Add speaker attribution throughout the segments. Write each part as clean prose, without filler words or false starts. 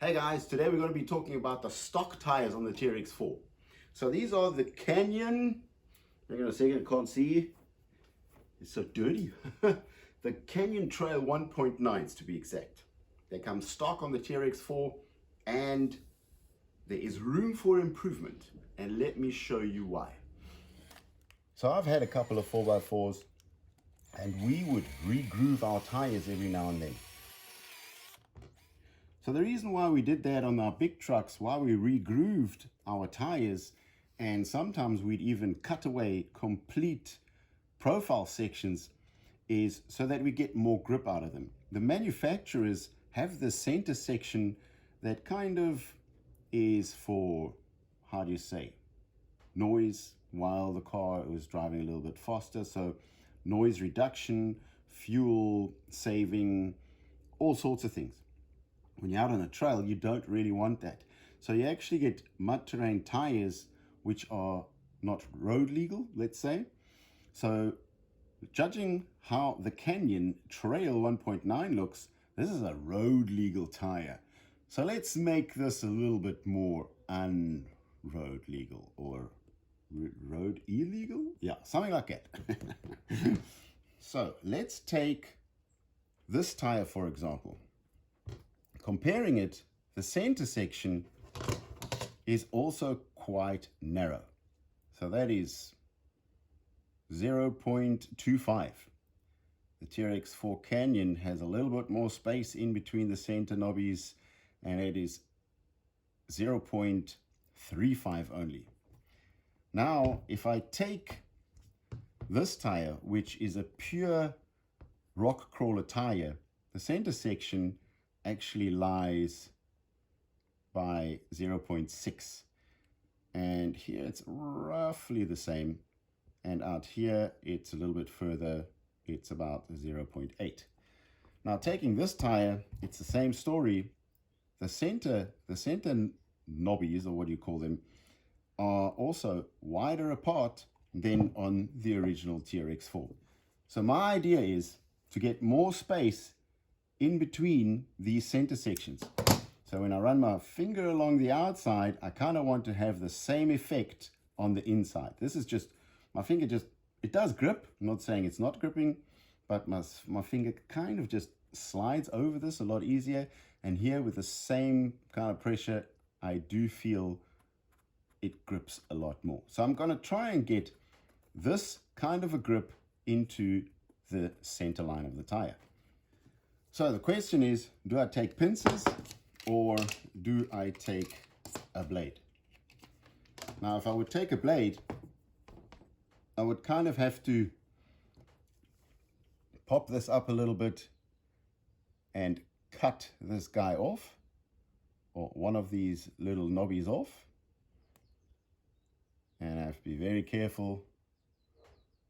Speaker 1: Hey guys, today we're going to be talking about the stock tires on the TRX4. So these are the Canyon, hang on a second, I can't see, it's so dirty. The Canyon Trail 1.9s to be exact. They come stock on the TRX4 and there is room for improvement, and let me show you why. So I've had a couple of 4x4s and we would re-groove our tires every now and then. So the reason why we did that on our big trucks, why we re-grooved our tires, and sometimes we'd even cut away complete profile sections, is so that we get more grip out of them. The manufacturers have the center section that kind of is for, how do you say, noise while the car was driving a little bit faster. So noise reduction, fuel saving, all sorts of things. When you're out on a trail, you don't really want that. So you actually get mud terrain tires which are not road legal, let's say. So judging how the Canyon Trail 1.9 looks, this is a road legal tire. So let's make this a little bit more un-road legal, or road illegal? Yeah, something like that. So let's take this tire for example. Comparing it, the center section is also quite narrow. So that is 0.25. The TRX4 Canyon has a little bit more space in between the center knobbies, and it is 0.35 only. Now, if I take this tire, which is a pure rock crawler tire, the center section actually lies by 0.6, and here it's roughly the same, and out here it's a little bit further, it's about 0.8. Now taking this tire, it's the same story. The center knobbies, or what do you call them, are also wider apart than on the original TRX4. So my idea is to get more space in between these center sections. So when I run my finger along the outside, I kind of want to have the same effect on the inside. This is just, my finger just, it does grip. I'm not saying it's not gripping, but my finger kind of just slides over this a lot easier. And here with the same kind of pressure, I do feel it grips a lot more. So I'm going to try and get this kind of a grip into the center line of the tire. So the question is, do I take pincers or do I take a blade? Now, if I would take a blade, I would kind of have to pop this up a little bit and cut this guy off, or one of these little knobbies off. And I have to be very careful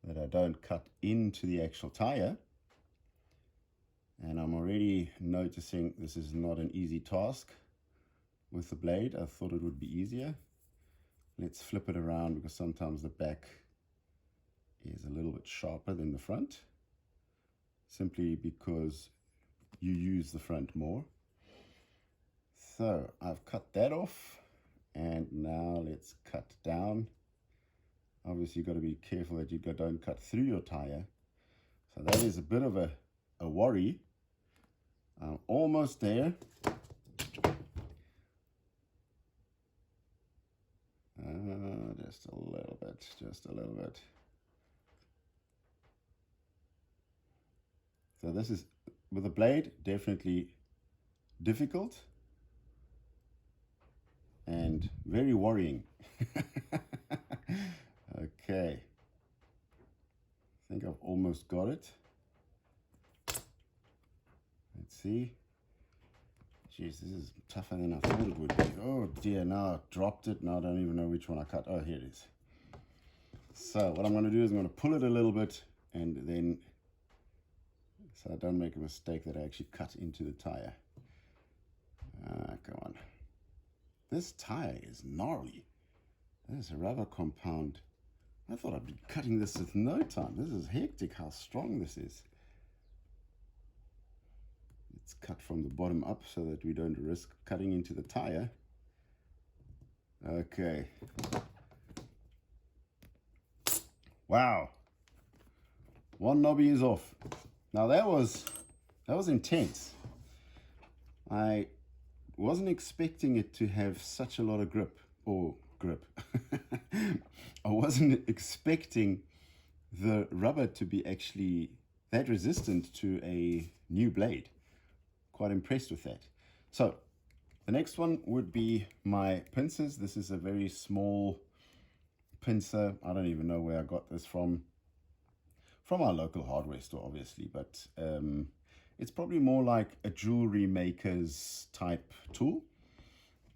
Speaker 1: that I don't cut into the actual tire. And I'm already noticing this is not an easy task with the blade. I thought it would be easier. Let's flip it around, because sometimes the back is a little bit sharper than the front, simply because you use the front more. So I've cut that off, and now let's cut down. Obviously you've got to be careful that you don't cut through your tire. So that is a bit of a worry. I'm almost there. Just a little bit, just a little bit. So this is, with a blade, definitely difficult and very worrying. Okay, I think I've almost got it. Let's see. Jeez, this is tougher than I thought it would be. Oh dear, now I've dropped it. Now I don't even know which one I cut. Oh, here it is. So what I'm going to do is I'm going to pull it a little bit, and then, so I don't make a mistake that I actually cut into the tire. Come on. This tire is gnarly. There's a rubber compound. I thought I'd be cutting this in no time. This is hectic how strong this is. Let's Let's cut from the bottom up so that we don't risk cutting into the tire. Okay. Wow. One knobby is off. Now that was intense. I wasn't expecting it to have such a lot of grip. I wasn't expecting the rubber to be actually that resistant to a new blade. Quite impressed with that. So the next one would be my pincers. This is a very small pincer. I don't even know where I got this from our local hardware store, obviously, but it's probably more like a jewelry maker's type tool,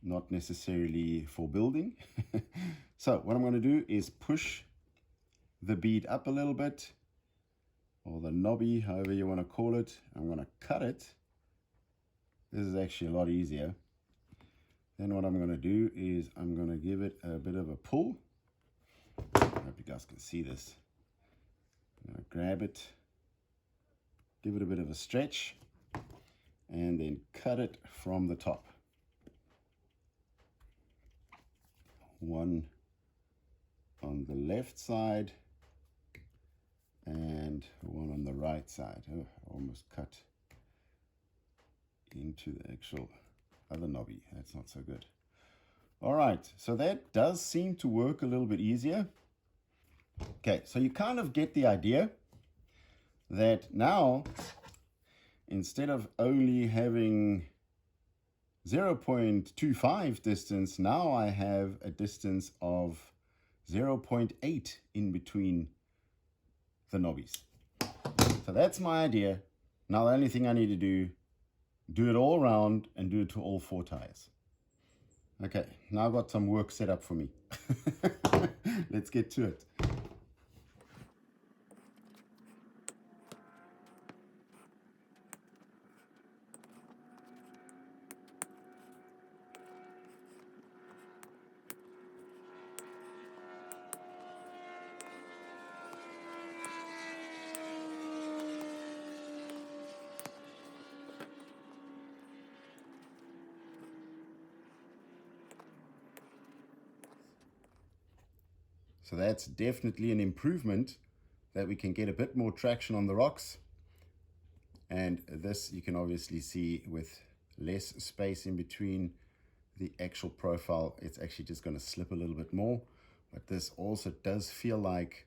Speaker 1: not necessarily for building. So what I'm going to do is push the bead up a little bit, or the knobby, however you want to call it. I'm going to cut it. This is actually a lot easier. Then what I'm going to do is I'm going to give it a bit of a pull. I hope you guys can see this. I'm going to grab it, give it a bit of a stretch, and then cut it from the top. One on the left side and one on the right side. Oh, I almost cut into the actual other knobby. That's not so good. All right, so that does seem to work a little bit easier. Okay, so you kind of get the idea that now, instead of only having 0.25 distance, now I have a distance of 0.8 in between the knobbies. So that's my idea. Now the only thing I need to do it all around and do it to all 4 tires. Okay, now I've got some work set up for me. Let's get to it. So that's definitely an improvement, that we can get a bit more traction on the rocks. And this you can obviously see with less space in between the actual profile, it's actually just going to slip a little bit more. But this also does feel like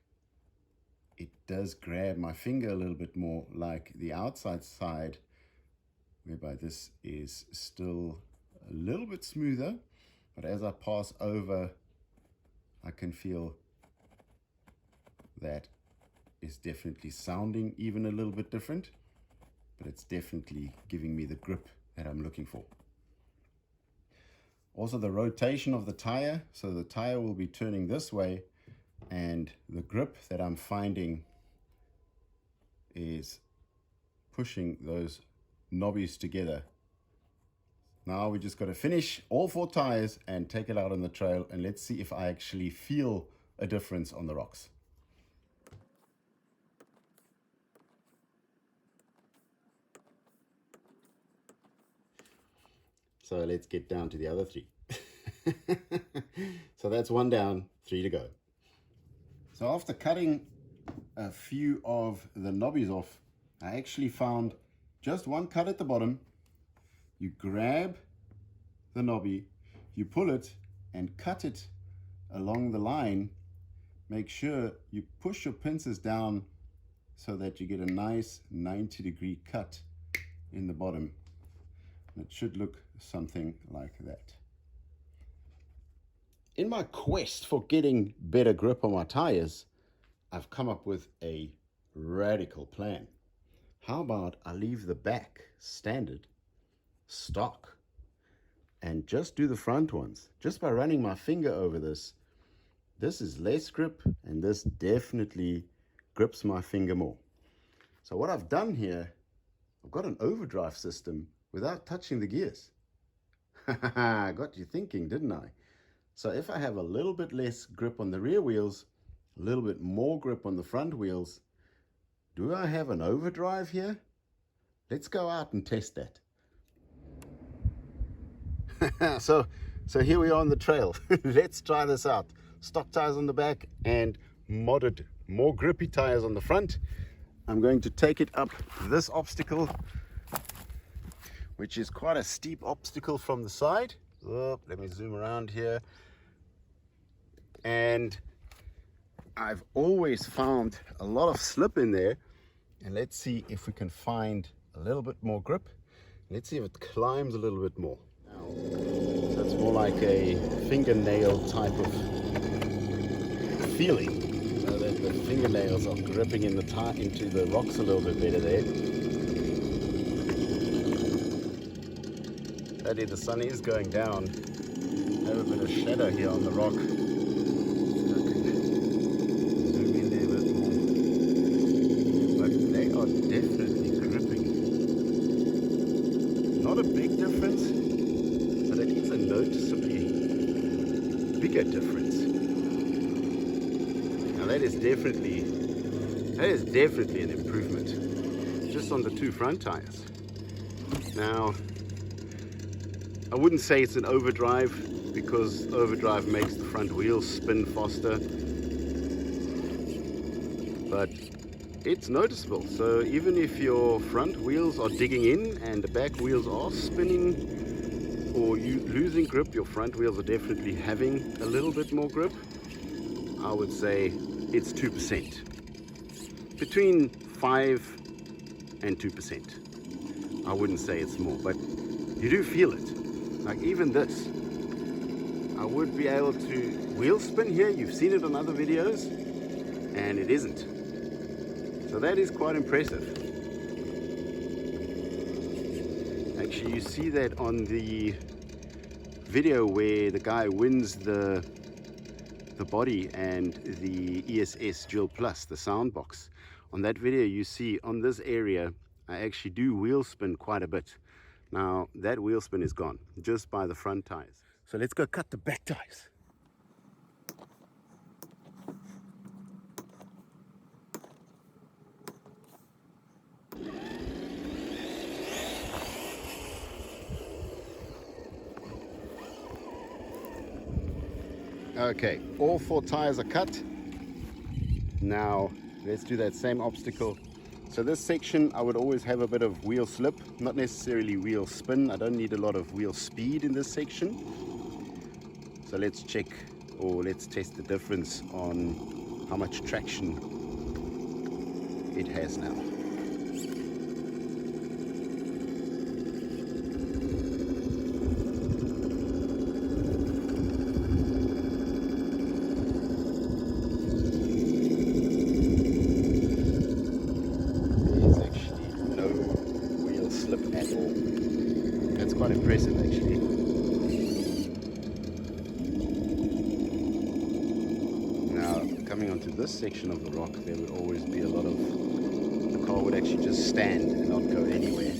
Speaker 1: it does grab my finger a little bit more, like the outside side, whereby this is still a little bit smoother. But as I pass over, I can feel that is definitely sounding even a little bit different, but it's definitely giving me the grip that I'm looking for. Also the rotation of the tire, so the tire will be turning this way, and the grip that I'm finding is pushing those knobbies together. Now we just got to finish all 4 tires and take it out on the trail, and let's see if I actually feel a difference on the rocks. So let's get down to the other 3. So that's 1 down, 3 to go. So after cutting a few of the knobbies off, I actually found just one cut at the bottom. You grab the knobby, you pull it and cut it along the line. Make sure you push your pincers down so that you get a nice 90-degree cut in the bottom. It should look something like that. In my quest for getting better grip on my tires, I've come up with a radical plan. How about I leave the back standard, stock, and just do the front ones? Just by running my finger over this, this is less grip, and this definitely grips my finger more. So what I've done here, I've got an overdrive system without touching the gears. I got you thinking, didn't I? So if I have a little bit less grip on the rear wheels, a little bit more grip on the front wheels, do I have an overdrive here? Let's go out and test that. So here we are on the trail. Let's try this out. Stock tires on the back and modded, more grippy tires on the front. I'm going to take it up this obstacle, which is quite a steep obstacle from the side. Oh, let me zoom around here. And I've always found a lot of slip in there. And let's see if we can find a little bit more grip. Let's see if it climbs a little bit more. So it's more like a fingernail type of feeling. So that the fingernails are gripping in the into the rocks a little bit better there. Sadly, the sun is going down. Have a bit of shadow here on the rock. Zoom in there a bit more. But they are definitely gripping. Not a big difference, but it is a noticeably bigger difference. Now that is definitely an improvement just on the two front tires. Now, I wouldn't say it's an overdrive, because overdrive makes the front wheels spin faster, but it's noticeable. So even if your front wheels are digging in and the back wheels are spinning or you losing grip, your front wheels are definitely having a little bit more grip. I would say it's 2%, between 5 and 2%. I wouldn't say it's more, but you do feel it. Like even this, I would be able to wheel spin here. You've seen it on other videos, and it isn't. So that is quite impressive. Actually, you see that on the video where the guy wins the body and the ESS Dual Plus, the sound box. On that video, you see on this area, I actually do wheel spin quite a bit. Now that wheel spin is gone just by the front tires. So let's go cut the back tires. Okay, all 4 tires are cut. Now let's do that same obstacle. So this section, I would always have a bit of wheel slip, not necessarily wheel spin. I don't need a lot of wheel speed in this section. So let's check, or let's test the difference on how much traction it has now. Quite impressive actually. Now coming onto this section of the rock, there would always be a lot of, the car would actually just stand and not go anywhere.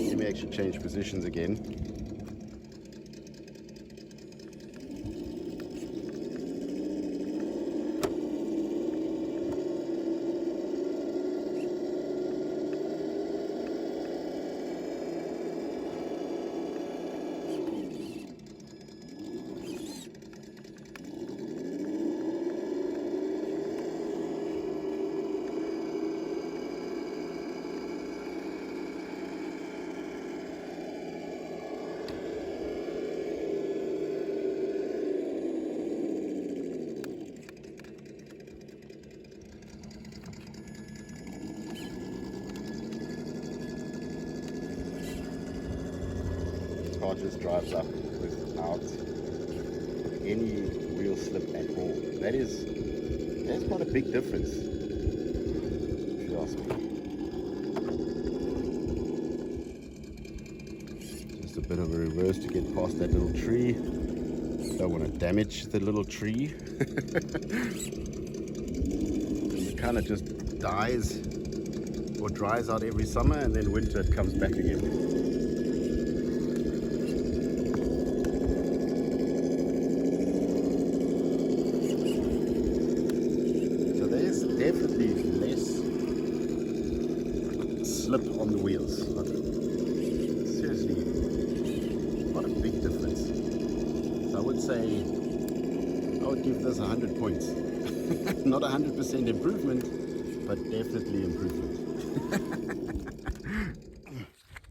Speaker 1: Let me actually change positions again. Car just drives up without any wheel slip at all. That's quite a big difference, if you ask me. Just a bit of a reverse to get past that little tree. Don't want to damage the little tree. It kind of just dies or dries out every summer, and then winter it comes back again. slip on the wheels. Look, seriously, what a big difference. So I would say, I would give this 100 points. Not 100% improvement, but definitely improvement.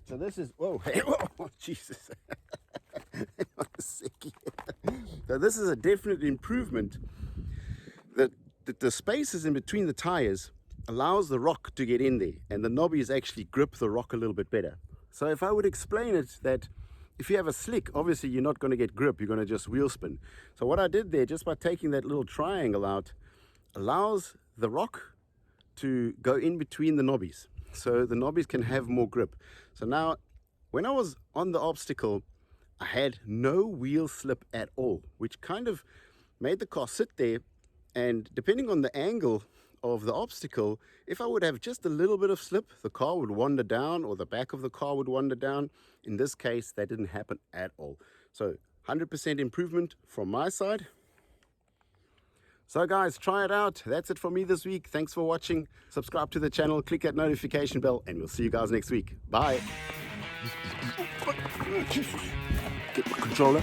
Speaker 1: So this is, whoa, hey, whoa, Jesus. So this is a definite improvement. The spaces in between the tires allows the rock to get in there, and the knobbies actually grip the rock a little bit better. So if I would explain it, that if you have a slick, obviously you're not going to get grip, you're going to just wheel spin. So what I did there, just by taking that little triangle out, allows the rock to go in between the knobbies, so the knobbies can have more grip. So now when I was on the obstacle, I had no wheel slip at all, which kind of made the car sit there, and depending on the angle of the obstacle, if I would have just a little bit of slip, the car would wander down, or the back of the car would wander down. In this case, that didn't happen at all. So 100% improvement from my side. So guys, try it out. That's it for me this week. Thanks for watching. Subscribe to the channel, click that notification bell, and we'll see you guys next week. Bye. Get my controller.